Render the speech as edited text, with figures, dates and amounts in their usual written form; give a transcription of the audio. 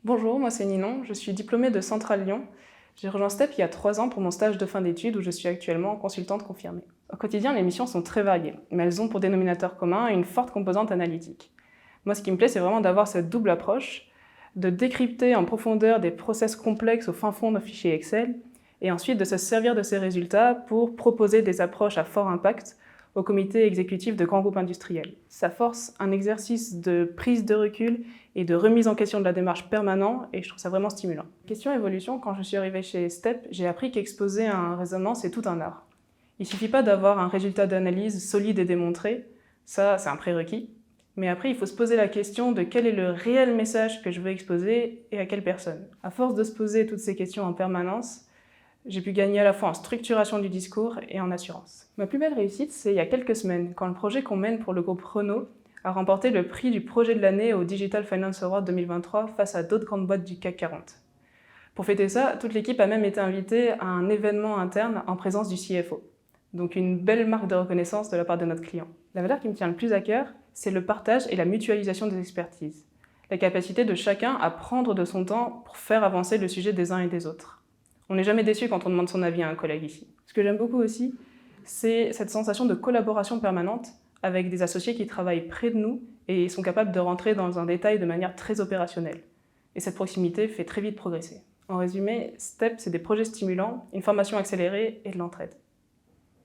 Bonjour, moi c'est Ninon, je suis diplômée de Centrale Lyon. J'ai rejoint STEP il y a 3 ans pour mon stage de fin d'études où je suis actuellement consultante confirmée. Au quotidien, les missions sont très variées, mais elles ont pour dénominateur commun une forte composante analytique. Moi, ce qui me plaît, c'est vraiment d'avoir cette double approche, de décrypter en profondeur des process complexes au fin fond d'un fichier Excel, et ensuite de se servir de ces résultats pour proposer des approches à fort impact au comité exécutif de grands groupes industriels. Ça force un exercice de prise de recul et de remise en question de la démarche permanent, et je trouve ça vraiment stimulant. Question évolution, quand je suis arrivée chez STEP, j'ai appris qu'exposer un raisonnement, c'est tout un art. Il ne suffit pas d'avoir un résultat d'analyse solide et démontré, ça c'est un prérequis, mais après il faut se poser la question de quel est le réel message que je veux exposer et à quelle personne. À force de se poser toutes ces questions en permanence, j'ai pu gagner à la fois en structuration du discours et en assurance. Ma plus belle réussite, c'est il y a quelques semaines, quand le projet qu'on mène pour le groupe Renault a remporté le prix du projet de l'année au Digital Finance Award 2023 face à d'autres grandes boîtes du CAC 40. Pour fêter ça, toute l'équipe a même été invitée à un événement interne en présence du CFO. Donc une belle marque de reconnaissance de la part de notre client. La valeur qui me tient le plus à cœur, c'est le partage et la mutualisation des expertises. La capacité de chacun à prendre de son temps pour faire avancer le sujet des uns et des autres. On n'est jamais déçu quand on demande son avis à un collègue ici. Ce que j'aime beaucoup aussi, c'est cette sensation de collaboration permanente avec des associés qui travaillent près de nous et sont capables de rentrer dans un détail de manière très opérationnelle. Et cette proximité fait très vite progresser. En résumé, STEP, c'est des projets stimulants, une formation accélérée et de l'entraide.